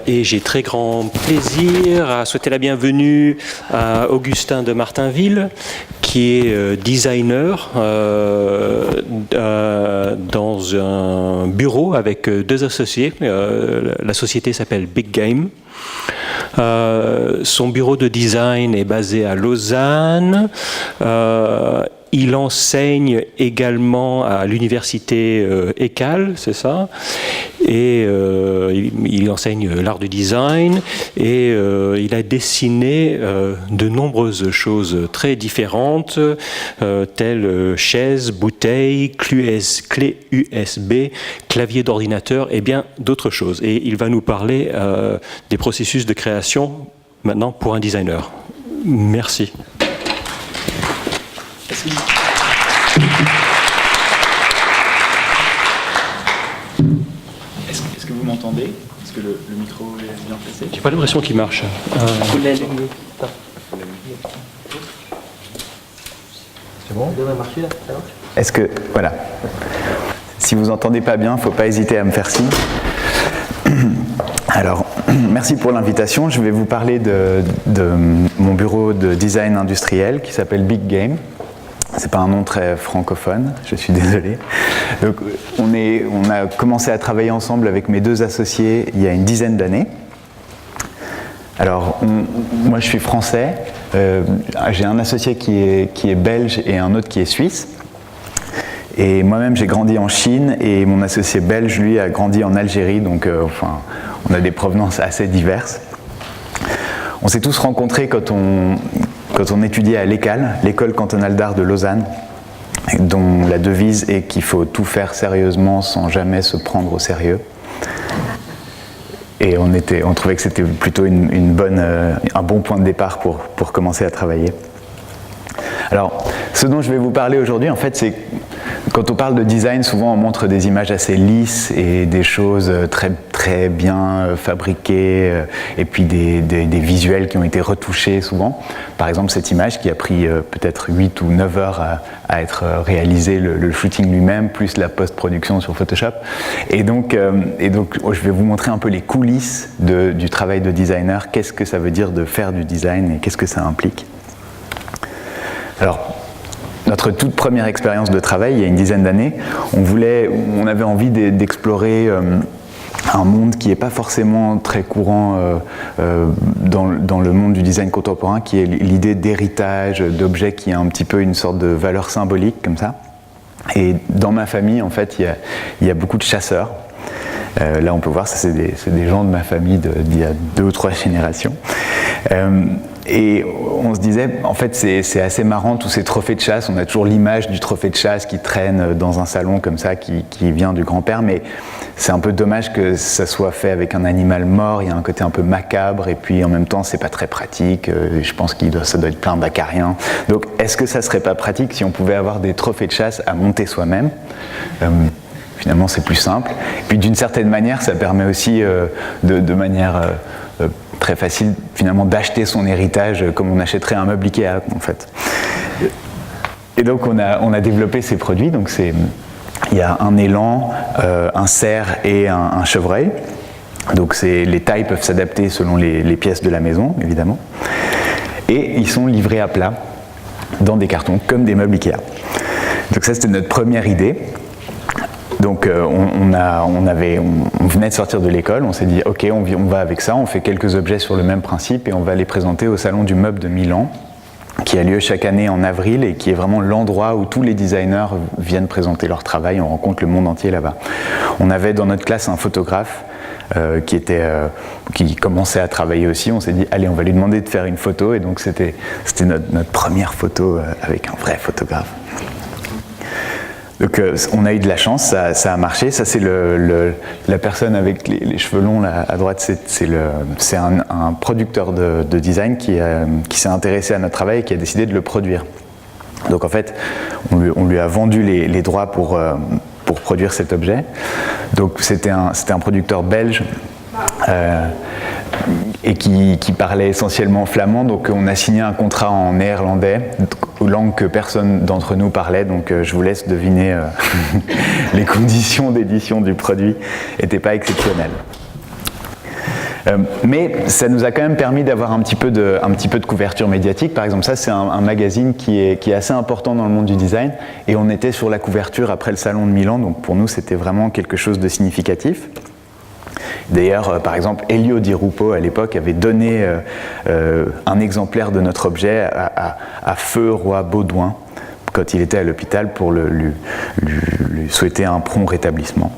Et j'ai très grand plaisir à souhaiter la bienvenue à Augustin de Martinville, qui est designer dans un bureau avec deux associés. La société s'appelle Big Game. Son bureau de design est basé à Lausanne. Il enseigne également à l'université ECAL, c'est ça, et il enseigne l'art du design, et il a dessiné de nombreuses choses très différentes, telles chaises, bouteilles, clés USB, clavier d'ordinateur et bien d'autres choses. Et il va nous parler des processus de création maintenant pour un designer. Merci. Est-ce que vous m'entendez? Est-ce que le micro est bien placé? J'ai pas l'impression qu'il marche. C'est bon? Est-ce que... Voilà. Si vous n'entendez pas bien, il ne faut pas hésiter à me faire signe. Alors, merci pour l'invitation. Je vais vous parler de mon bureau de design industriel qui s'appelle Big Game. C'est pas un nom très francophone, je suis désolé. Donc, on a commencé à travailler ensemble avec mes deux associés il y a une dizaine d'années. Alors, moi je suis français, j'ai un associé qui est belge et un autre qui est suisse. Et moi-même j'ai grandi en Chine et mon associé belge, lui, a grandi en Algérie, donc on a des provenances assez diverses. On s'est tous rencontrés quand on étudiait à l'ECAL, l'école cantonale d'art de Lausanne, dont la devise est qu'il faut tout faire sérieusement sans jamais se prendre au sérieux. Et on trouvait que c'était plutôt un bon point de départ pour commencer à travailler. Alors, ce dont je vais vous parler aujourd'hui, en fait, c'est quand on parle de design, souvent on montre des images assez lisses et des choses très, très bien fabriquées et puis des visuels qui ont été retouchés souvent. Par exemple, cette image qui a pris peut-être 8 ou 9 heures à être réalisée, le shooting lui-même, plus la post-production sur Photoshop. Et donc, je vais vous montrer un peu les coulisses du travail de designer. Qu'est-ce que ça veut dire de faire du design et qu'est-ce que ça implique? Alors, notre toute première expérience de travail, il y a une dizaine d'années, on avait envie d'explorer un monde qui n'est pas forcément très courant dans le monde du design contemporain, qui est l'idée d'héritage, d'objets qui a un petit peu une sorte de valeur symbolique comme ça. Et dans ma famille, en fait, il y a beaucoup de chasseurs. Là, on peut voir, ça c'est des gens de ma famille d'il y a 2 ou 3 générations. Et on se disait, en fait, c'est assez marrant tous ces trophées de chasse. On a toujours l'image du trophée de chasse qui traîne dans un salon comme ça, qui vient du grand-père, mais c'est un peu dommage que ça soit fait avec un animal mort. Il y a un côté un peu macabre, et puis en même temps, c'est pas très pratique. Je pense ça doit être plein d'acariens. Donc, est-ce que ça serait pas pratique si on pouvait avoir des trophées de chasse à monter soi-même? Finalement, c'est plus simple. Et puis, d'une certaine manière, ça permet aussi, de manière très facile, finalement, d'acheter son héritage comme on achèterait un meuble Ikea, en fait. Et donc, on a développé ces produits. Donc, il y a un élan, un cerf et un chevreuil. Donc, les tailles peuvent s'adapter selon les pièces de la maison, évidemment. Et ils sont livrés à plat dans des cartons, comme des meubles Ikea. Donc, ça, c'était notre première idée. Donc on venait de sortir de l'école, on s'est dit ok, on va avec ça, on fait quelques objets sur le même principe et on va les présenter au Salon du Meuble de Milan, qui a lieu chaque année en avril et qui est vraiment l'endroit où tous les designers viennent présenter leur travail. On rencontre le monde entier là-bas. On avait dans notre classe un photographe qui commençait à travailler aussi. On s'est dit allez, on va lui demander de faire une photo, et donc c'était notre première photo avec un vrai photographe. Donc on a eu de la chance, ça a marché. Ça c'est la personne avec les cheveux longs là, à droite, c'est un producteur de design qui s'est intéressé à notre travail et qui a décidé de le produire. Donc en fait, on lui a vendu les droits pour produire cet objet. Donc c'était un producteur belge et qui parlait essentiellement flamand. Donc on a signé un contrat en néerlandais, langue que personne d'entre nous parlait, donc je vous laisse deviner les conditions d'édition du produit n'étaient pas exceptionnelles. Mais ça nous a quand même permis d'avoir un petit peu de couverture médiatique. Par exemple, ça c'est un magazine qui est assez important dans le monde du design, et on était sur la couverture après le salon de Milan, donc pour nous c'était vraiment quelque chose de significatif. D'ailleurs, par exemple, Elio Di Rupo à l'époque avait donné un exemplaire de notre objet à Feu Roi Baudouin quand il était à l'hôpital pour lui souhaiter un prompt rétablissement.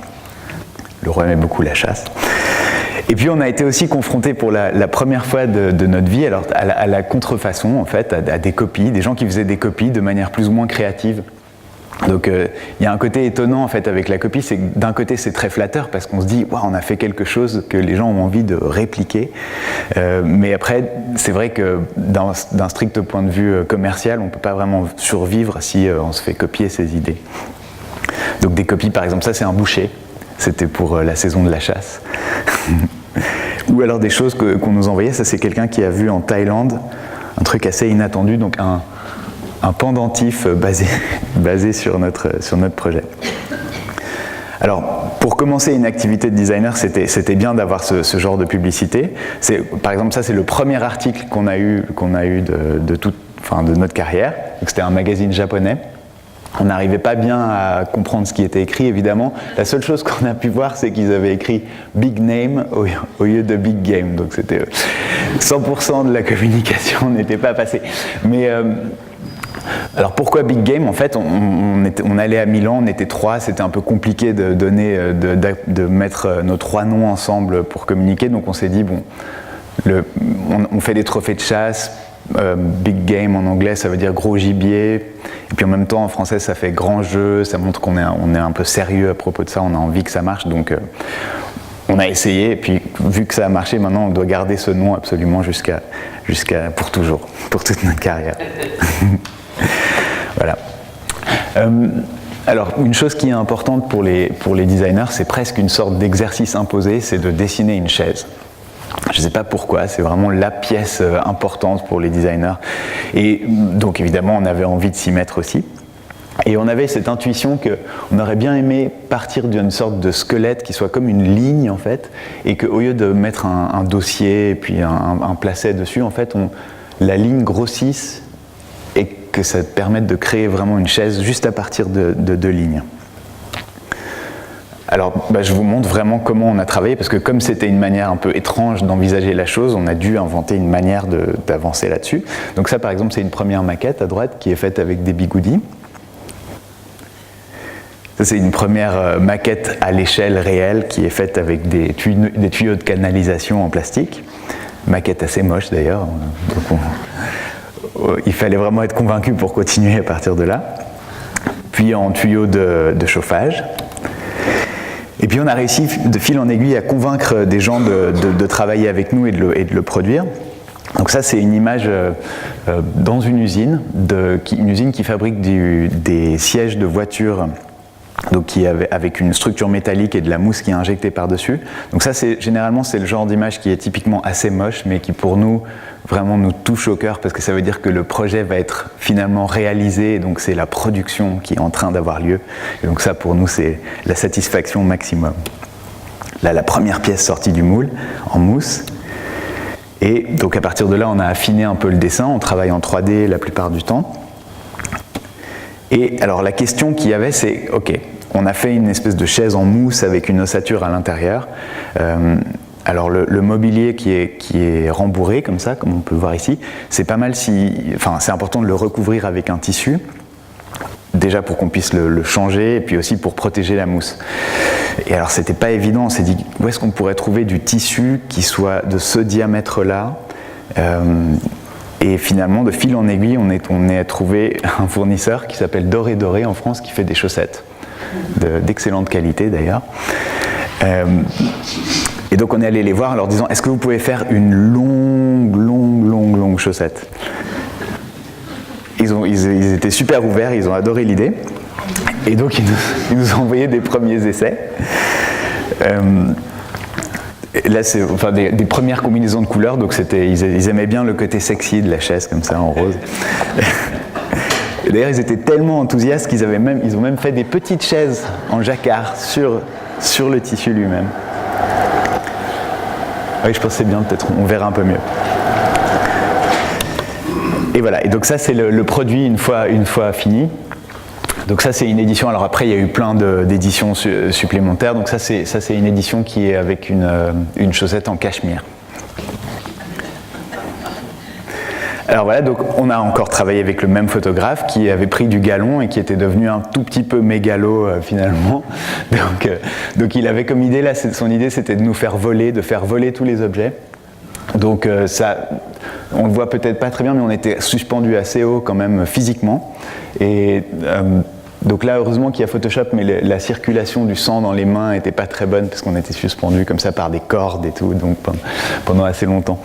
Le roi aimait beaucoup la chasse. Et puis on a été aussi confronté pour la première fois de notre vie alors, à la contrefaçon, en fait, à des copies, des gens qui faisaient des copies de manière plus ou moins créative. Donc il y a un côté étonnant en fait avec la copie, c'est que d'un côté c'est très flatteur parce qu'on se dit waouh, on a fait quelque chose que les gens ont envie de répliquer, mais après c'est vrai que d'un strict point de vue commercial on ne peut pas vraiment survivre si on se fait copier ses idées. Donc des copies, par exemple, ça c'est un boucher, c'était pour la saison de la chasse. Ou alors des choses qu'on nous envoyait, ça c'est quelqu'un qui a vu en Thaïlande un truc assez inattendu, donc un pendentif basé sur notre projet. Alors, pour commencer une activité de designer, c'était bien d'avoir ce genre de publicité. Par exemple, ça c'est le premier article qu'on a eu de notre carrière. C'était un magazine japonais. On n'arrivait pas bien à comprendre ce qui était écrit, évidemment. La seule chose qu'on a pu voir, c'est qu'ils avaient écrit « Big Name » au lieu de « Big Game ». Donc c'était 100% de la communication n'était pas passée. Mais alors pourquoi Big Game? En fait, on allait à Milan, on était 3, c'était un peu compliqué de mettre nos 3 noms ensemble pour communiquer. Donc on s'est dit, bon, on fait des trophées de chasse. Big Game en anglais ça veut dire gros gibier, et puis en même temps en français ça fait grand jeu, ça montre qu'on est un peu sérieux à propos de ça, on a envie que ça marche, donc on a essayé, et puis vu que ça a marché, maintenant on doit garder ce nom absolument jusqu'à pour toujours, pour toute notre carrière. Voilà. Alors une chose qui est importante pour les designers, c'est presque une sorte d'exercice imposé, c'est de dessiner une chaise. Je ne sais pas pourquoi, c'est vraiment la pièce importante pour les designers. Et donc évidemment, on avait envie de s'y mettre aussi. Et on avait cette intuition qu'on aurait bien aimé partir d'une sorte de squelette qui soit comme une ligne en fait, et qu'au lieu de mettre un dossier et puis un placet dessus, en fait, la ligne grossisse et que ça permette de créer vraiment une chaise juste à partir de 2 lignes. Alors, je vous montre vraiment comment on a travaillé, parce que comme c'était une manière un peu étrange d'envisager la chose, on a dû inventer une manière d'avancer là-dessus. Donc ça, par exemple, c'est une première maquette à droite qui est faite avec des bigoudis. Ça, c'est une première maquette à l'échelle réelle qui est faite avec des tuyaux de canalisation en plastique. Maquette assez moche d'ailleurs. Donc il fallait vraiment être convaincu pour continuer à partir de là. Puis en tuyaux de chauffage. Et puis on a réussi de fil en aiguille à convaincre des gens de travailler avec nous et de le produire. Donc ça c'est une image dans une usine, une usine qui fabrique des sièges de voitures, donc avec une structure métallique et de la mousse qui est injectée par-dessus. Donc ça généralement c'est le genre d'image qui est typiquement assez moche, mais qui pour nous vraiment nous touche au cœur, parce que ça veut dire que le projet va être finalement réalisé, et donc c'est la production qui est en train d'avoir lieu. Et donc ça pour nous c'est la satisfaction maximum. Là la première pièce sortie du moule en mousse. Et donc à partir de là on a affiné un peu le dessin, on travaille en 3D la plupart du temps. Et alors la question qu'il y avait c'est, ok, on a fait une espèce de chaise en mousse avec une ossature à l'intérieur. Alors le mobilier qui est rembourré comme ça, comme on peut le voir ici, c'est pas mal c'est important de le recouvrir avec un tissu, déjà pour qu'on puisse le changer, et puis aussi pour protéger la mousse. Et alors c'était pas évident, on s'est dit où est-ce qu'on pourrait trouver du tissu qui soit de ce diamètre-là, et finalement de fil en aiguille on est trouvé un fournisseur qui s'appelle Doré Doré en France, qui fait des chaussettes d'excellente qualité d'ailleurs. Et donc on est allé les voir en leur disant, est-ce que vous pouvez faire une longue chaussette? Ils étaient super ouverts, ils ont adoré l'idée. Et donc ils nous ont envoyé des premiers essais. Là c'est des premières combinaisons de couleurs, donc ils aimaient bien le côté sexy de la chaise comme ça en rose. Et d'ailleurs ils étaient tellement enthousiastes qu'ils ont même fait des petites chaises en jacquard sur le tissu lui-même. Oui, je pense que c'est bien, peut-être on verra un peu mieux. Et voilà, et donc ça c'est le produit une fois fini. Donc ça c'est une édition, alors après il y a eu plein d'éditions supplémentaires, donc ça c'est une édition qui est avec une chaussette en cachemire. Alors voilà, donc on a encore travaillé avec le même photographe qui avait pris du galon et qui était devenu un tout petit peu mégalo finalement. Donc il avait comme idée, là, son idée c'était de faire voler tous les objets. Donc ça, on le voit peut-être pas très bien, mais on était suspendu assez haut quand même physiquement. Et donc là, heureusement qu'il y a Photoshop, mais la circulation du sang dans les mains n'était pas très bonne parce qu'on était suspendu comme ça par des cordes et tout, donc pendant assez longtemps.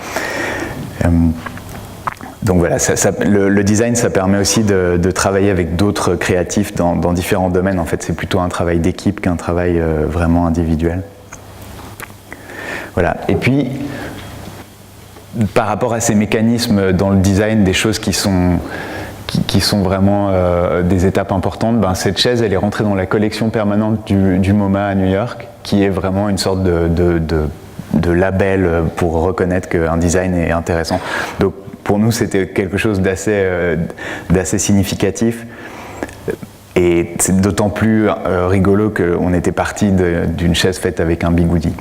Donc voilà, le design, ça permet aussi de travailler avec d'autres créatifs dans différents domaines. En fait, c'est plutôt un travail d'équipe qu'un travail vraiment individuel. Voilà. Et puis, par rapport à ces mécanismes dans le design, des choses qui sont vraiment des étapes importantes, cette chaise, elle est rentrée dans la collection permanente du MoMA à New York, qui est vraiment une sorte de label pour reconnaître qu'un design est intéressant. Donc, pour nous, c'était quelque chose d'assez significatif. Et c'est d'autant plus rigolo qu'on était parti d'une chaise faite avec un bigoudi.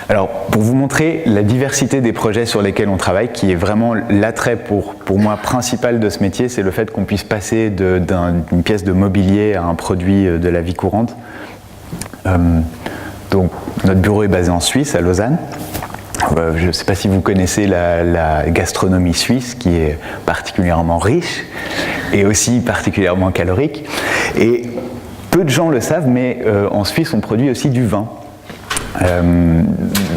Alors, pour vous montrer la diversité des projets sur lesquels on travaille, qui est vraiment l'attrait pour moi principal de ce métier, c'est le fait qu'on puisse passer d'une pièce de mobilier à un produit de la vie courante. Donc, notre bureau est basé en Suisse, à Lausanne. Je ne sais pas si vous connaissez la gastronomie suisse, qui est particulièrement riche et aussi particulièrement calorique. Et peu de gens le savent, mais en Suisse, on produit aussi du vin.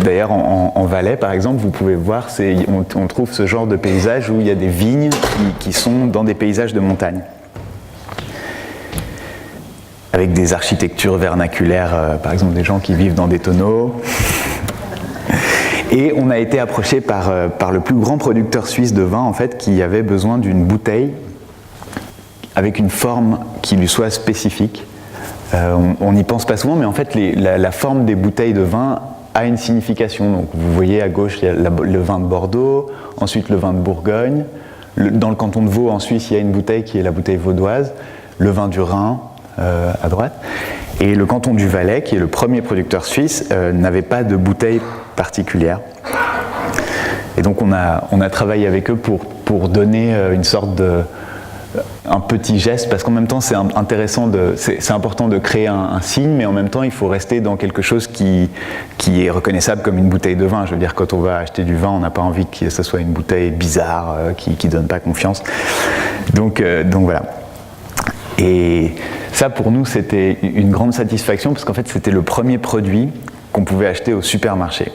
D'ailleurs, en Valais, par exemple, vous pouvez voir, on trouve ce genre de paysage où il y a des vignes qui sont dans des paysages de montagne, avec des architectures vernaculaires, par exemple des gens qui vivent dans des tonneaux. Et on a été approché par le plus grand producteur suisse de vin, en fait, qui avait besoin d'une bouteille avec une forme qui lui soit spécifique. On n'y pense pas souvent, mais en fait, la forme des bouteilles de vin a une signification. Donc, vous voyez à gauche, il y a le vin de Bordeaux, ensuite le vin de Bourgogne. Dans le canton de Vaud, en Suisse, il y a une bouteille qui est la bouteille vaudoise, le vin du Rhin à droite. Et le canton du Valais, qui est le premier producteur suisse, n'avait pas de bouteille particulière. Et donc on a travaillé avec eux pour donner une sorte un petit geste, parce qu'en même temps c'est intéressant, c'est important de créer un signe, mais en même temps il faut rester dans quelque chose qui est reconnaissable comme une bouteille de vin. Je veux dire, quand on va acheter du vin, on n'a pas envie que ce soit une bouteille bizarre qui donne pas confiance. Donc voilà. Et ça, pour nous, c'était une grande satisfaction, parce qu'en fait, c'était le premier produit qu'on pouvait acheter au supermarché.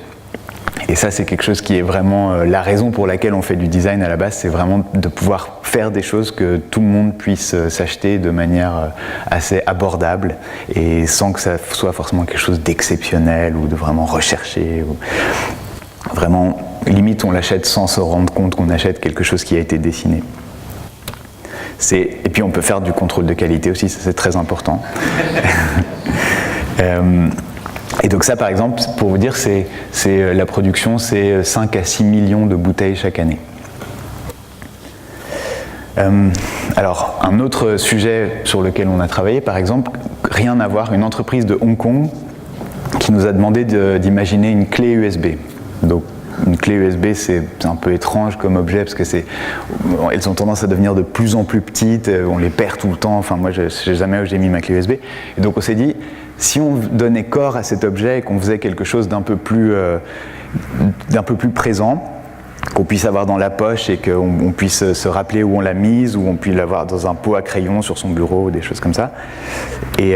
Et ça, c'est quelque chose qui est vraiment la raison pour laquelle on fait du design à la base, c'est vraiment de pouvoir faire des choses que tout le monde puisse s'acheter de manière assez abordable, et sans que ça soit forcément quelque chose d'exceptionnel ou de vraiment recherché. Vraiment, limite, on l'achète sans se rendre compte qu'on achète quelque chose qui a été dessiné. Et puis on peut faire du contrôle de qualité aussi, ça c'est très important. Et donc ça, par exemple, pour vous dire, la production, c'est 5 à 6 millions de bouteilles chaque année. Alors, un autre sujet sur lequel on a travaillé, par exemple, rien à voir, une entreprise de Hong Kong qui nous a demandé d'imaginer une clé USB. Donc, une clé USB, c'est un peu étrange comme objet, parce que elles ont tendance à devenir de plus en plus petites, on les perd tout le temps. Enfin, moi, je ne sais jamais où j'ai mis ma clé USB. Et donc, on s'est dit, si on donnait corps à cet objet et qu'on faisait quelque chose d'un peu plus présent, qu'on puisse avoir dans la poche et qu'on puisse se rappeler où on l'a mise, ou on puisse l'avoir dans un pot à crayon sur son bureau, des choses comme ça. Et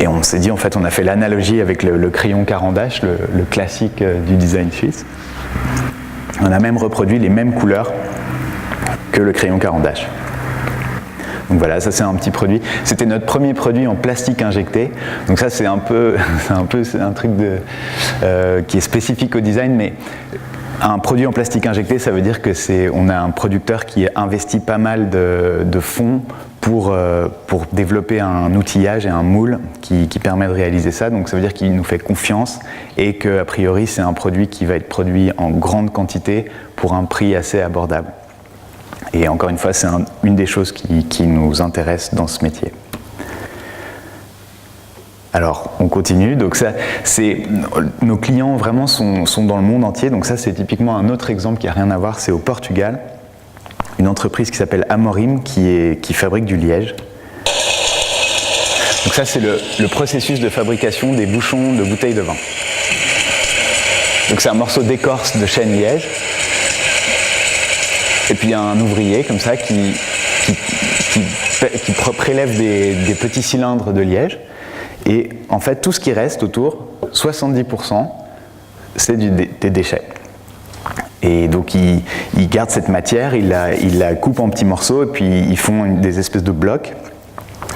on s'est dit, en fait, on a fait l'analogie avec le crayon Caran d'Ache, le classique du design suisse. On a même reproduit les mêmes couleurs que le crayon Caran d'Ache. Donc voilà, ça c'est un petit produit. C'était notre premier produit en plastique injecté. Donc ça c'est un truc qui est spécifique au design, mais un produit en plastique injecté, ça veut dire que on a un producteur qui a investi pas mal de fonds pour développer un outillage et un moule qui permet de réaliser ça. Donc ça veut dire qu'il nous fait confiance et qu'a priori c'est un produit qui va être produit en grande quantité pour un prix assez abordable. Et encore une fois, c'est une des choses qui nous intéresse dans ce métier. Alors, on continue. Donc ça, nos clients vraiment sont dans le monde entier. Donc ça, c'est typiquement un autre exemple qui n'a rien à voir. C'est au Portugal, une entreprise qui s'appelle Amorim qui fabrique du liège. Donc ça, c'est le processus de fabrication des bouchons de bouteilles de vin. Donc c'est un morceau d'écorce de chêne liège. Et puis il y a un ouvrier comme ça qui prélève des petits cylindres de liège. Et en fait, tout ce qui reste autour, 70%, c'est des déchets. Et donc ils gardent cette matière, ils la coupent en petits morceaux et puis ils font des espèces de blocs.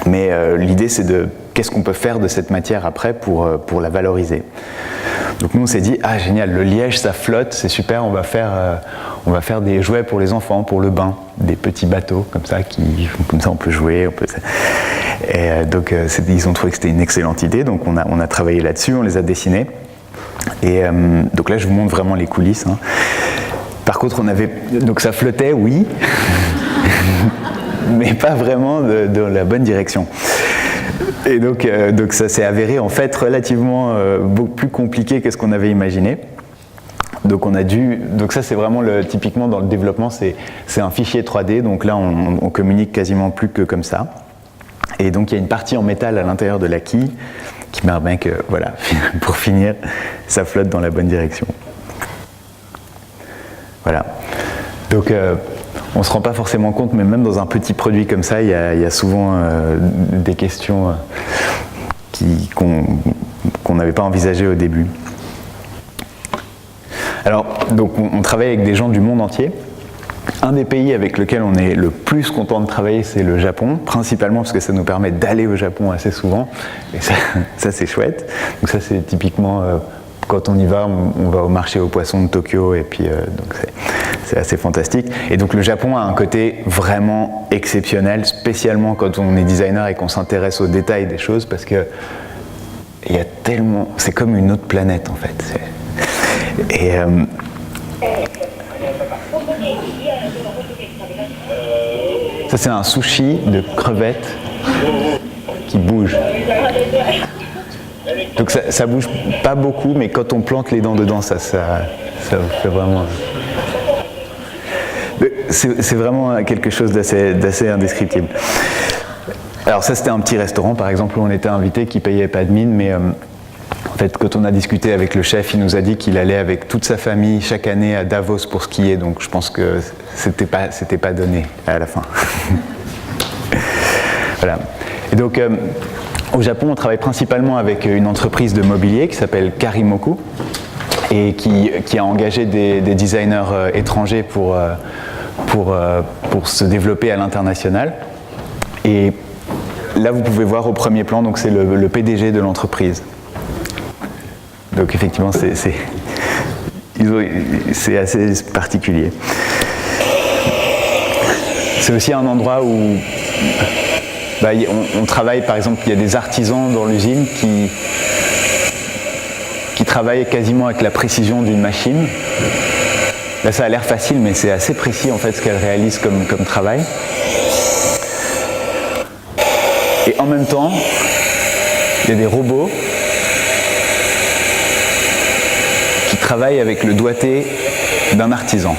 Mais l'idée c'est qu'est-ce qu'on peut faire de cette matière après pour la valoriser. Donc nous on s'est dit, ah génial, le liège ça flotte, c'est super, on va faire des jouets pour les enfants, pour le bain, des petits bateaux comme ça on peut jouer. Et donc ils ont trouvé que c'était une excellente idée, donc on a travaillé là-dessus, on les a dessinés. Et donc là je vous montre vraiment les coulisses. Hein. Par contre donc ça flottait, oui, mais pas vraiment dans la bonne direction. Et donc ça s'est avéré en fait relativement beaucoup plus compliqué que ce qu'on avait imaginé. Donc ça c'est vraiment typiquement dans le développement, c'est un fichier 3D, donc là on communique quasiment plus que comme ça. Et donc il y a une partie en métal à l'intérieur de la quille qui permet que, voilà, pour finir, ça flotte dans la bonne direction. Voilà. Donc on ne se rend pas forcément compte, mais même dans un petit produit comme ça, il y a souvent des questions qu'on n'avait pas envisagées au début. Alors, donc on travaille avec des gens du monde entier. Un des pays avec lequel on est le plus content de travailler, c'est le Japon, principalement parce que ça nous permet d'aller au Japon assez souvent, et ça c'est chouette. Donc ça c'est typiquement, quand on y va, on va au marché aux poissons de Tokyo, et puis donc c'est assez fantastique. Et donc le Japon a un côté vraiment exceptionnel, spécialement quand on est designer et qu'on s'intéresse aux détails des choses, parce que il y a tellement, c'est comme une autre planète en fait. Et ça c'est un sushi de crevettes qui bouge. Donc ça bouge pas beaucoup, mais quand on plante les dents dedans, ça fait vraiment. C'est vraiment quelque chose d'assez indescriptible. Alors ça c'était un petit restaurant par exemple où on était invité qui payait pas de mine, mais en fait, quand on a discuté avec le chef, il nous a dit qu'il allait avec toute sa famille chaque année à Davos pour skier, donc je pense que c'était pas donné à la fin. Voilà. Et donc, au Japon, on travaille principalement avec une entreprise de mobilier qui s'appelle Karimoku et qui a engagé des designers étrangers pour se développer à l'international. Et là, vous pouvez voir au premier plan, donc c'est le PDG de l'entreprise. Donc effectivement, c'est assez particulier. C'est aussi un endroit où on travaille, par exemple, il y a des artisans dans l'usine qui travaillent quasiment avec la précision d'une machine. Là, ça a l'air facile, mais c'est assez précis en fait ce qu'elles réalisent comme travail. Et en même temps, il y a des robots qui travaillent avec le doigté d'un artisan.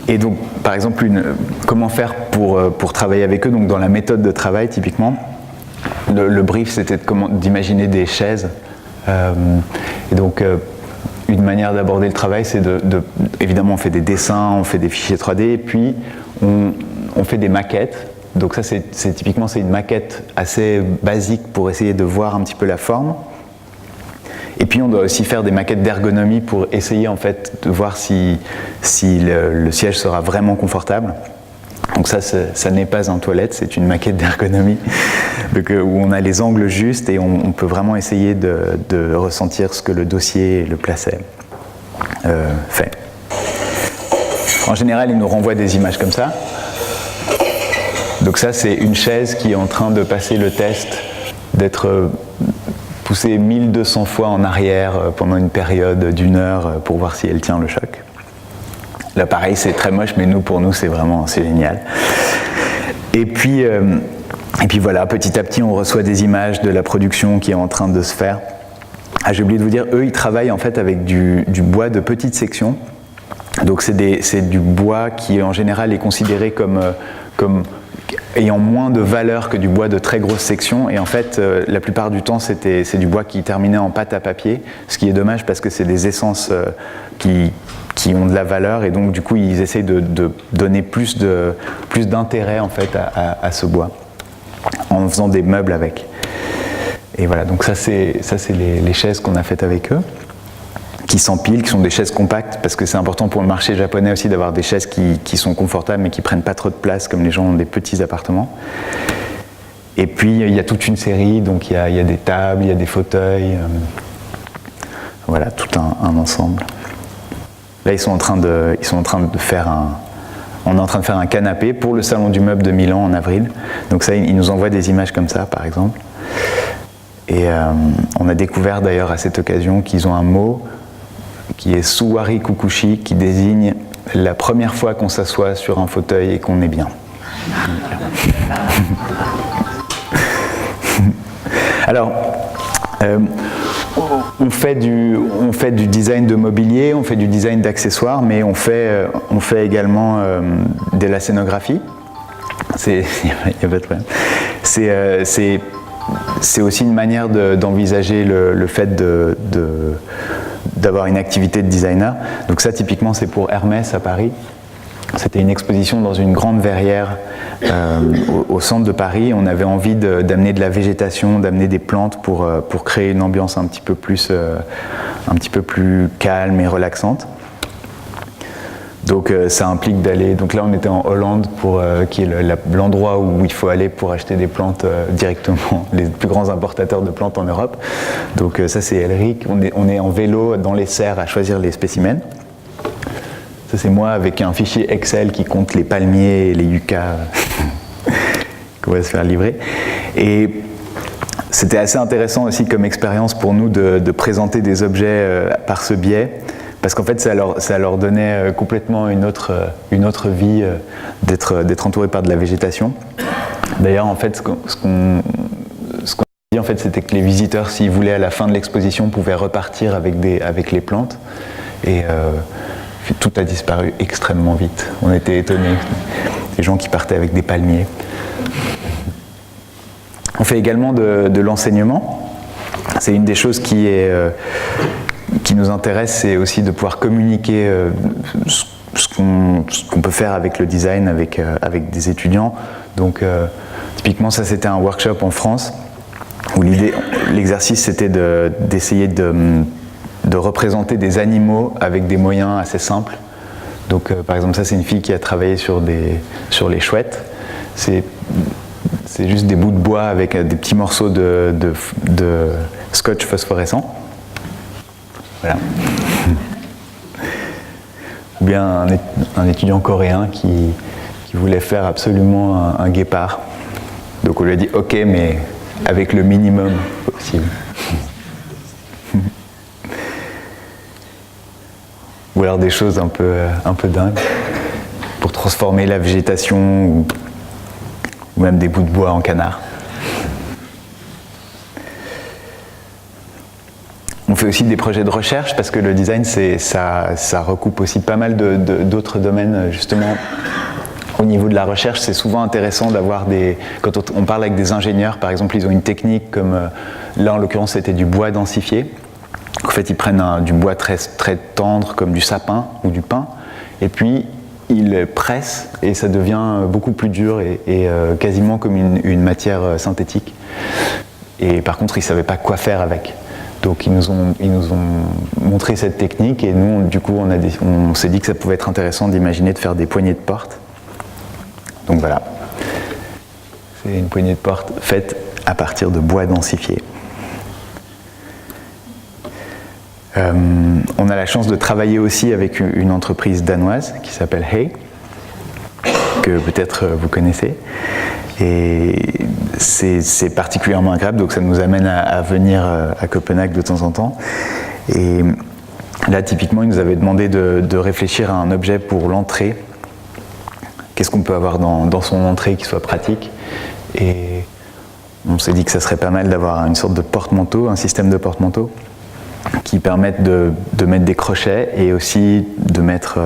Et donc, par exemple, comment faire pour travailler avec eux, donc dans la méthode de travail typiquement, le brief c'était d'imaginer des chaises. Et donc, une manière d'aborder le travail, c'est évidemment on fait des dessins, on fait des fichiers 3D, et puis on fait des maquettes. Donc ça typiquement c'est une maquette assez basique pour essayer de voir un petit peu la forme. Et puis on doit aussi faire des maquettes d'ergonomie pour essayer en fait de voir si le siège sera vraiment confortable. Donc ça n'est pas en toilette, c'est une maquette d'ergonomie où on a les angles justes et on peut vraiment essayer de ressentir ce que le dossier et le placet fait. En général, il nous renvoie des images comme ça. Donc ça, c'est une chaise qui est en train de passer le test d'être poussée 1200 fois en arrière pendant une période d'1 heure pour voir si elle tient le choc. Là, pareil, c'est très moche, mais pour nous, c'est génial. Et puis voilà, petit à petit, on reçoit des images de la production qui est en train de se faire. Ah, j'ai oublié de vous dire, eux, ils travaillent en fait avec du bois de petites sections. Donc c'est du bois qui, en général, est considéré comme ayant moins de valeur que du bois de très grosses sections. Et en fait, la plupart du temps, c'est du bois qui terminait en pâte à papier, ce qui est dommage parce que c'est des essences qui ont de la valeur, et donc du coup ils essayent de donner plus d'intérêt en fait à ce bois en faisant des meubles avec. Et voilà, donc ça c'est les chaises qu'on a faites avec eux, qui s'empilent, qui sont des chaises compactes, parce que c'est important pour le marché japonais aussi d'avoir des chaises qui sont confortables mais qui prennent pas trop de place, comme les gens ont des petits appartements. Et puis il y a toute une série, donc il y a des tables, il y a des fauteuils, voilà, tout un ensemble. Là, on est en train de faire un canapé pour le salon du meuble de Milan en avril. Donc ça, ils nous envoient des images comme ça, par exemple. Et on a découvert d'ailleurs à cette occasion qu'ils ont un mot qui est Suwari Kukushi, qui désigne la première fois qu'on s'assoit sur un fauteuil et qu'on est bien. Alors, on fait du design de mobilier, on fait du design d'accessoires, mais on fait également de la scénographie. Il n'y a pas de problème. C'est aussi une manière d'envisager le fait d'avoir une activité de designer. Donc ça, typiquement, c'est pour Hermès à Paris. C'était une exposition dans une grande verrière au centre de Paris. On avait envie d'amener de la végétation, d'amener des plantes pour créer une ambiance un petit peu plus calme et relaxante. Donc ça implique d'aller. Donc là, on était en Hollande, qui est l'endroit où il faut aller pour acheter des plantes directement, les plus grands importateurs de plantes en Europe. Donc ça, c'est Elric. On est en vélo dans les serres à choisir les spécimens. Ça, c'est moi avec un fichier Excel qui compte les palmiers et les yuccas qu'on va se faire livrer. Et c'était assez intéressant aussi comme expérience pour nous de présenter des objets par ce biais, parce qu'en fait, ça leur donnait complètement une autre vie d'être entouré par de la végétation. D'ailleurs, en fait, ce qu'on dit, en fait, c'était que les visiteurs, s'ils voulaient à la fin de l'exposition, pouvaient repartir avec les plantes. Et tout a disparu extrêmement vite. On était étonnés. Les gens qui partaient avec des palmiers. On fait également de l'enseignement. C'est une des choses qui nous intéresse, c'est aussi de pouvoir communiquer ce qu'on peut faire avec le design, avec des étudiants. Donc, typiquement, ça, c'était un workshop en France où l'exercice, c'était d'essayer de représenter des animaux avec des moyens assez simples. Donc, par exemple, ça, c'est une fille qui a travaillé sur les chouettes. C'est juste des bouts de bois avec des petits morceaux de scotch phosphorescent. Voilà. Ou bien un étudiant coréen qui voulait faire absolument un guépard. Donc, on lui a dit « Ok, mais avec le minimum possible ». Ou alors des choses un peu dingues pour transformer la végétation ou même des bouts de bois en canard. On fait aussi des projets de recherche parce que le design, ça recoupe aussi pas mal d'autres domaines. Justement, au niveau de la recherche, c'est souvent intéressant d'avoir quand on parle avec des ingénieurs, par exemple, ils ont une technique comme là en l'occurrence c'était du bois densifié. En fait, ils prennent du bois très, très tendre comme du sapin ou du pin, et puis ils pressent et ça devient beaucoup plus dur et quasiment comme une matière synthétique. Et par contre, ils ne savaient pas quoi faire avec. Donc ils nous ont montré cette technique et nous, du coup, on s'est dit que ça pouvait être intéressant d'imaginer de faire des poignées de porte. Donc voilà, c'est une poignée de porte faite à partir de bois densifié. On a la chance de travailler aussi avec une entreprise danoise qui s'appelle Hey, que peut-être vous connaissez. Et c'est particulièrement agréable, donc ça nous amène à venir à Copenhague de temps en temps. Et là, typiquement, ils nous avaient demandé de réfléchir à un objet pour l'entrée. Qu'est-ce qu'on peut avoir dans son entrée qui soit pratique? Et on s'est dit que ça serait pas mal d'avoir une sorte de porte-manteau, un système de porte-manteau qui permettent de mettre des crochets et aussi de mettre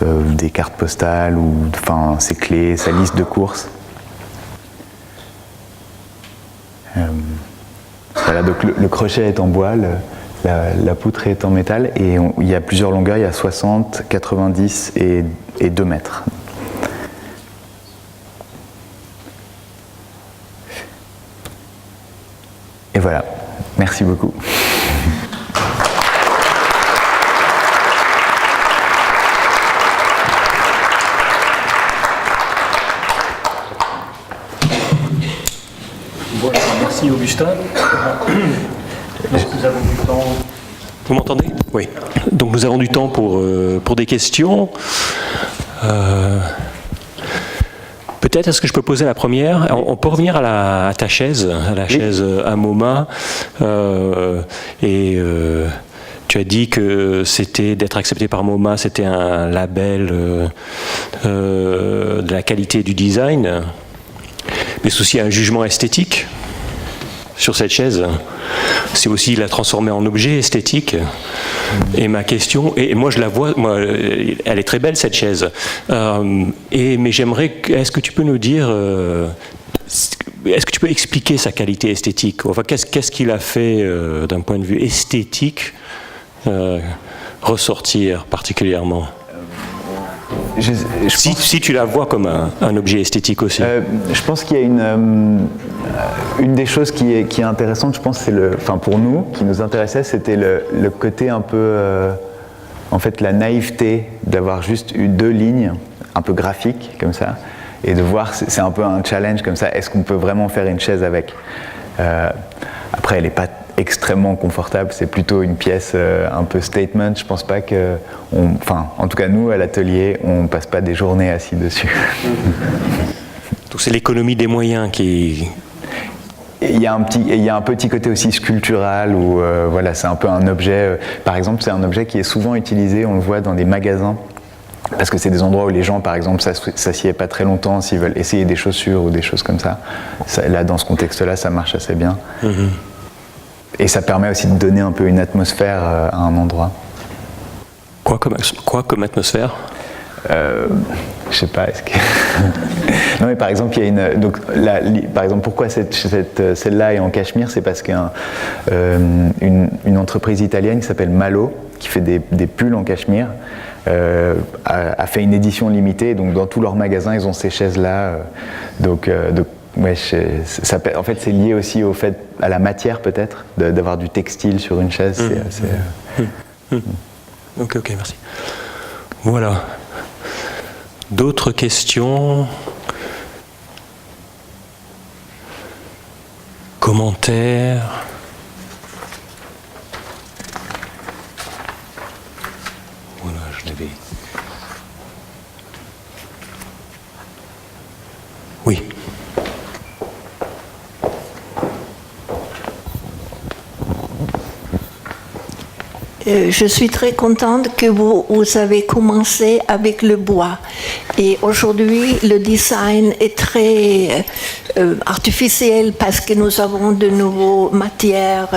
des cartes postales ou enfin ses clés, sa liste de courses. Voilà, donc le crochet est en bois, la poutre est en métal et il y a plusieurs longueurs, il y a 60, 90 et 2 mètres. Et voilà, merci beaucoup. Voilà, merci Augustin. Nous avons du temps. Vous m'entendez? Oui. Donc nous avons du temps pour des questions. Peut-être, est-ce que je peux poser la première? On peut revenir à ta chaise, à la chaise à MoMA. Tu as dit que c'était d'être accepté par MoMA, c'était un label de la qualité du design. Mais c'est aussi un jugement esthétique sur cette chaise. C'est aussi la transformer en objet esthétique. Et ma question, et moi je la vois, elle est très belle cette chaise. Mais j'aimerais, est-ce que tu peux nous dire, est-ce que tu peux expliquer sa qualité esthétique? Enfin, qu'est-ce qu'il a fait d'un point de vue esthétique ressortir particulièrement? Si tu la vois comme un objet esthétique aussi. Je pense qu'il y a une des choses qui est intéressante, je pense, pour nous, qui nous intéressait, c'était le côté un peu, en fait, la naïveté d'avoir juste eu 2 lignes, un peu graphiques, comme ça, et de voir, c'est un peu un challenge comme ça, est-ce qu'on peut vraiment faire une chaise avec? Après, elle n'est pas extrêmement confortable, c'est plutôt une pièce un peu statement. Je pense pas que, en tout cas nous à l'atelier, on passe pas des journées assis dessus. Donc c'est l'économie des moyens qui. Il y a un petit côté aussi sculptural où voilà, c'est un peu un objet. Par exemple, c'est un objet qui est souvent utilisé, on le voit dans des magasins. Parce que c'est des endroits où les gens, par exemple, s'assiedent pas très longtemps s'ils veulent essayer des chaussures ou des choses comme ça. Là, dans ce contexte-là, ça marche assez bien. Mm-hmm. Et ça permet aussi de donner un peu une atmosphère à un endroit. Quoi comme atmosphère? Je sais pas, est-ce que... Non mais par exemple, il y a par exemple, pourquoi celle-là est en cachemire, c'est parce qu'une entreprise italienne qui s'appelle Malo, qui fait des pulls en cachemire, a fait une édition limitée, donc dans tous leurs magasins, ils ont ces chaises-là. Ouais, en fait, c'est lié aussi au fait, à la matière peut-être, d'avoir du textile sur une chaise. Ok, merci. Voilà. D'autres questions? Commentaires? Voilà, je l'avais. Oui. Je suis très contente que vous avez commencé avec le bois. Et aujourd'hui, le design est très artificiel parce que nous avons de nouvelles matières,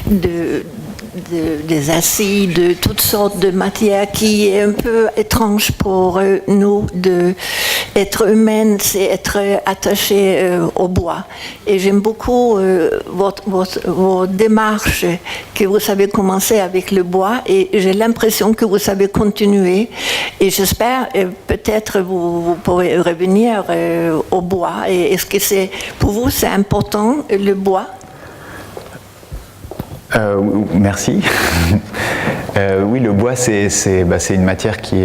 des acides, de toutes sortes de matières qui est un peu étrange pour nous être humains, c'est être attaché au bois. Et j'aime beaucoup votre démarche que vous avez commencé avec le bois et j'ai l'impression que vous savez continuer et j'espère peut-être vous pourrez revenir au bois. Et est-ce que pour vous c'est important le bois? Merci. Oui, le bois, c'est une matière qui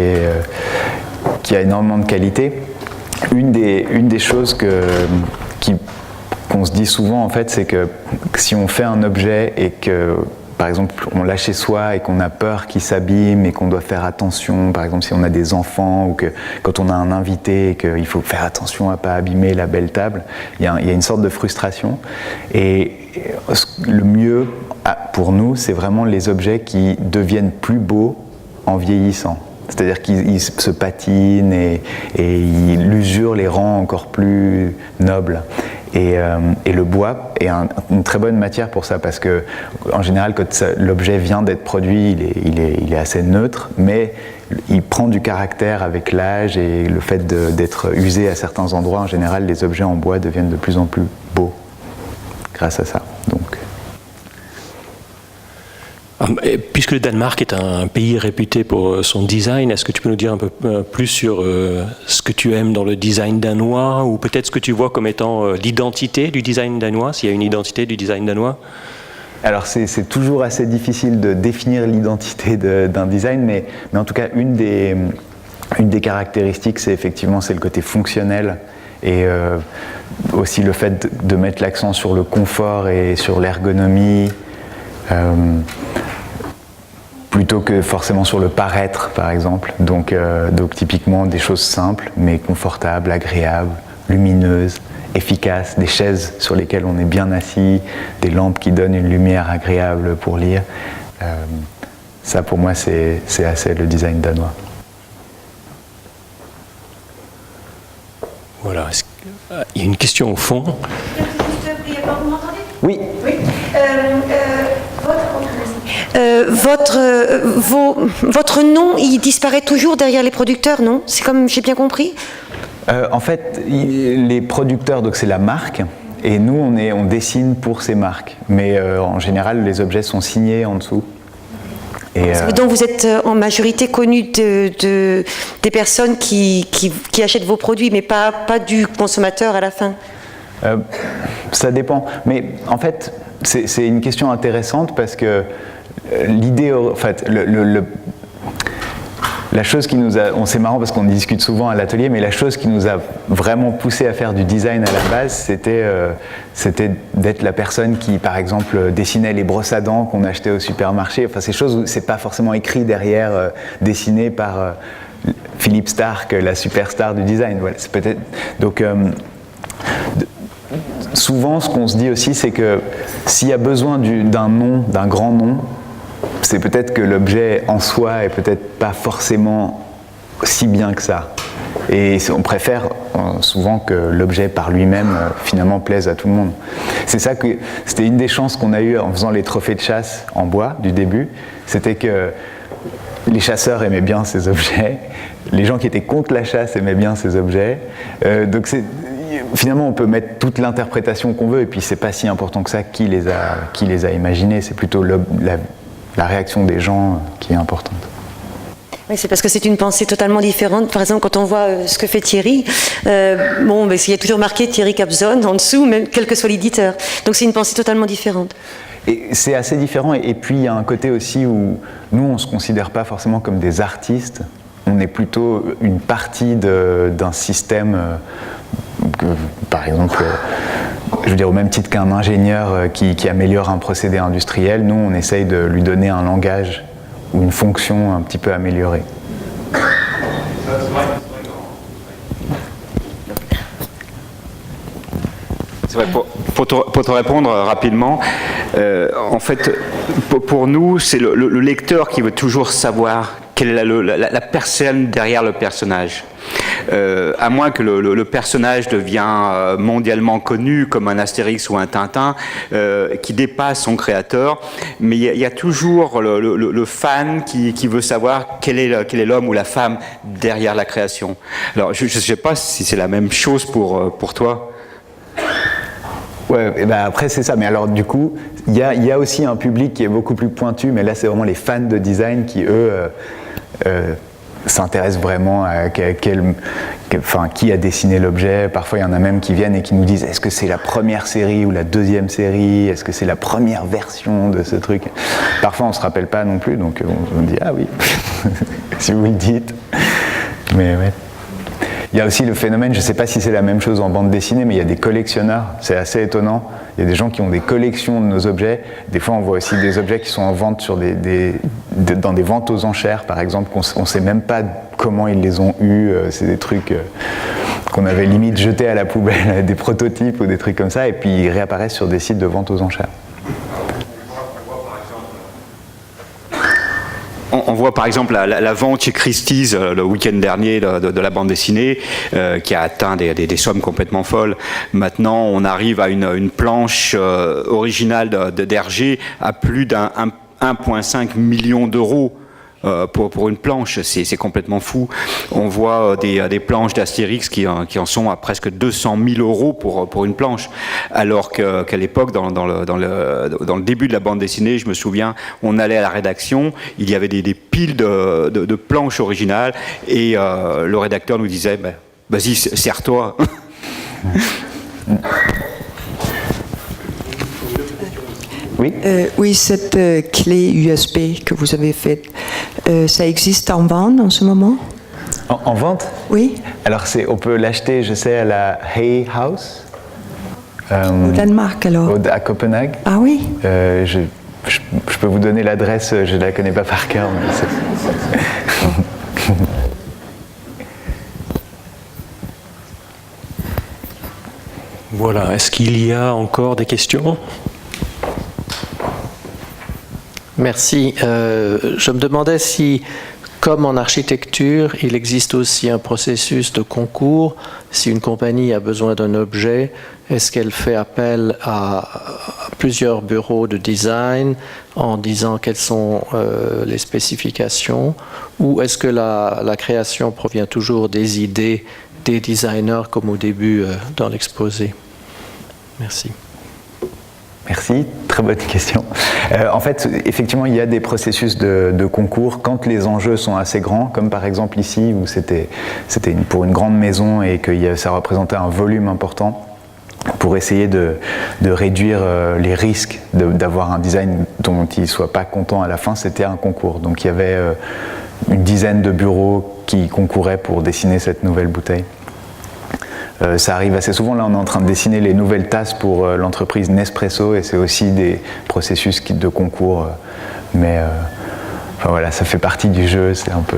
a énormément de qualité. Une des choses qu'on se dit souvent, en fait, c'est que si on fait un objet et que, par exemple, on l'a chez soi et qu'on a peur qu'il s'abîme et qu'on doit faire attention, par exemple, si on a des enfants ou que quand on a un invité et qu'il faut faire attention à ne pas abîmer la belle table, il y a une sorte de frustration. Et le mieux pour nous, c'est vraiment les objets qui deviennent plus beaux en vieillissant. C'est-à-dire qu'ils se patinent et l'usure les rend encore plus nobles. Et le bois est une très bonne matière pour ça, parce que en général, quand l'objet vient d'être produit, il est assez neutre, mais il prend du caractère avec l'âge et le fait d'être usé à certains endroits. En général, les objets en bois deviennent de plus en plus beaux grâce à ça. Donc. Puisque le Danemark est un pays réputé pour son design, est-ce que tu peux nous dire un peu plus sur ce que tu aimes dans le design danois, ou peut-être ce que tu vois comme étant l'identité du design danois, s'il y a une identité du design danois? Alors c'est toujours assez difficile de définir l'identité d'un design, mais en tout cas une des caractéristiques, c'est le côté fonctionnel, et aussi le fait de mettre l'accent sur le confort et sur l'ergonomie, plutôt que forcément sur le paraître, par exemple. Donc typiquement des choses simples mais confortables, agréables, lumineuses, efficaces, des chaises sur lesquelles on est bien assis, des lampes qui donnent une lumière agréable pour lire. Ça pour moi c'est assez le design danois. Voilà. Il y a une question au fond. Vous m'entendez ? Oui. Votre nom, il disparaît toujours derrière les producteurs, non? C'est comme j'ai bien compris? En fait, les producteurs, donc c'est la marque, et nous on dessine pour ces marques. Mais en général, les objets sont signés en dessous. Donc vous êtes en majorité connu des personnes qui achètent vos produits, mais pas du consommateur à la fin? Ça dépend. Mais en fait, c'est une question intéressante, parce que l'idée, en fait, la chose qui nous a, c'est marrant parce qu'on discute souvent à l'atelier, mais la chose qui nous a vraiment poussé à faire du design à la base, c'était d'être la personne qui, par exemple, dessinait les brosses à dents qu'on achetait au supermarché. Enfin, ces choses où c'est pas forcément écrit derrière, dessiné par Philippe Stark, la superstar du design. Voilà, c'est peut-être. Donc, souvent, ce qu'on se dit aussi, c'est que s'il y a besoin d'un nom, d'un grand nom, c'est peut-être que l'objet en soi est peut-être pas forcément si bien que ça. Et on préfère souvent que l'objet par lui-même finalement plaise à tout le monde. C'est ça que c'était une des chances qu'on a eues en faisant les trophées de chasse en bois du début, c'était que les chasseurs aimaient bien ces objets, les gens qui étaient contre la chasse aimaient bien ces objets. Donc finalement, on peut mettre toute l'interprétation qu'on veut, et puis c'est pas si important que ça qui les a imaginés. C'est plutôt la réaction des gens qui est importante. Oui, c'est parce que c'est une pensée totalement différente. Par exemple, quand on voit ce que fait Thierry, il y a toujours marqué Thierry Capzone en dessous, même quel que soit l'éditeur. Donc c'est une pensée totalement différente. Et c'est assez différent. Et puis il y a un côté aussi où nous, on ne se considère pas forcément comme des artistes. On est plutôt une partie d'un système. Par exemple, je veux dire, au même titre qu'un ingénieur qui améliore un procédé industriel, nous on essaye de lui donner un langage ou une fonction un petit peu améliorée. C'est vrai, pour te répondre rapidement, en fait, pour nous, c'est le lecteur qui veut toujours savoir quelle est la personne derrière le personnage. À moins que le personnage devienne mondialement connu, comme un Astérix ou un Tintin, qui dépasse son créateur, mais il y a toujours le fan qui veut savoir quel est l'homme ou la femme derrière la création. Alors, je ne sais pas si c'est la même chose pour toi. Ouais, et ben après c'est ça, mais alors du coup, il y a aussi un public qui est beaucoup plus pointu, mais là c'est vraiment les fans de design qui, eux, s'intéressent vraiment à qui a dessiné l'objet. Parfois, il y en a même qui viennent et qui nous disent est-ce que c'est la première série ou la deuxième série? Est-ce que c'est la première version de ce truc? Parfois, on ne se rappelle pas non plus, donc on dit ah oui, si vous le dites. Mais ouais. Il y a aussi le phénomène, je ne sais pas si c'est la même chose en bande dessinée, mais il y a des collectionneurs, c'est assez étonnant. Il y a des gens qui ont des collections de nos objets. Des fois, on voit aussi des objets qui sont en vente dans des ventes aux enchères, par exemple, qu'on ne sait même pas comment ils les ont eus. C'est des trucs qu'on avait limite jetés à la poubelle, des prototypes ou des trucs comme ça, et puis ils réapparaissent sur des sites de vente aux enchères. On voit par exemple la vente chez Christie's le week-end dernier de la bande dessinée qui a atteint des sommes complètement folles. Maintenant, on arrive à une planche originale d'Hergé à plus d'un 1,5 million d'euros. Pour une planche, c'est complètement fou. On voit des planches d'Astérix qui en sont à presque 200 000 euros pour une planche, alors qu'à l'époque, dans le début de la bande dessinée, je me souviens, on allait à la rédaction, il y avait des piles de planches originales, et le rédacteur nous disait vas-y, serre-toi. Oui. Oui, cette clé USB que vous avez faite, ça existe en vente en ce moment? En vente? Oui. Alors on peut l'acheter, je sais, à la Hay House. Au Danemark alors? À Copenhague. Ah oui. Je peux vous donner l'adresse, je ne la connais pas par cœur. Mais Voilà, est-ce qu'il y a encore des questions ? Merci. Je me demandais si, comme en architecture, il existe aussi un processus de concours. Si une compagnie a besoin d'un objet, est-ce qu'elle fait appel à plusieurs bureaux de design en disant quelles sont les spécifications, ou est-ce que la création provient toujours des idées des designers comme au début dans l'exposé? Merci. Merci, très bonne question. En fait, effectivement, il y a des processus de concours quand les enjeux sont assez grands, comme par exemple ici, où c'était pour une grande maison et que ça représentait un volume important, pour essayer de réduire les risques d'avoir un design dont ils ne soient pas contents à la fin. C'était un concours. Donc il y avait une dizaine de bureaux qui concouraient pour dessiner cette nouvelle bouteille. Ça arrive assez souvent. Là, on est en train de dessiner les nouvelles tasses pour l'entreprise Nespresso, et c'est aussi des processus de concours. Mais enfin, voilà, ça fait partie du jeu. C'est un peu.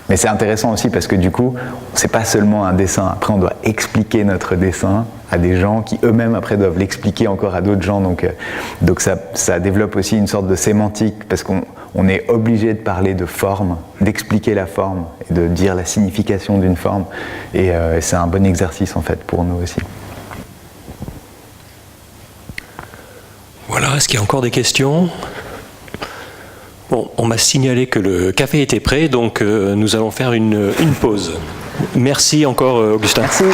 Mais c'est intéressant aussi parce que du coup, c'est pas seulement un dessin. Après, on doit expliquer notre dessin à des gens qui eux-mêmes après doivent l'expliquer encore à d'autres gens. Donc ça développe aussi une sorte de sémantique parce qu'on est obligé de parler de forme, d'expliquer la forme et de dire la signification d'une forme. Et c'est un bon exercice en fait pour nous aussi. Voilà, est-ce qu'il y a encore des questions ? Bon, on m'a signalé que le café était prêt, donc nous allons faire une pause. Merci encore, Augustin. Merci.